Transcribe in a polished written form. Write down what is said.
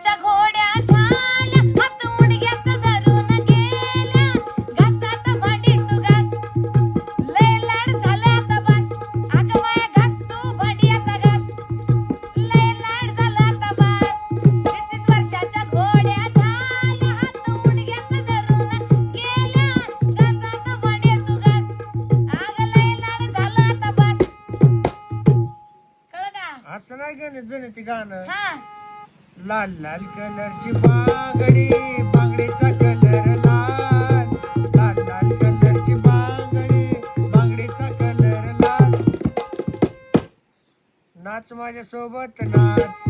वर्षाच्या घोड्या झाल्या हात उडग्याचा धरून गेल्या घासात भांडी तू घास लय लाड झाला आता बस अगं बाया घास तू भांडी आता घास लय लाड झाला आता बस 20 वर्षाच्या घोड्या झाल्या हात उडग्याचा धरून गेल्या घासात भांडी तू घास अगं लय लाड झाला आता बस कळलं का असं नाही गाणं जुने ते गाणं हा लाल लाल कलरची बांगडी बांगडीचा कलर लाल लाल लाल कलरची बांगडी बांगडीचा कलर लाल नाच माझ्या सोबत नाच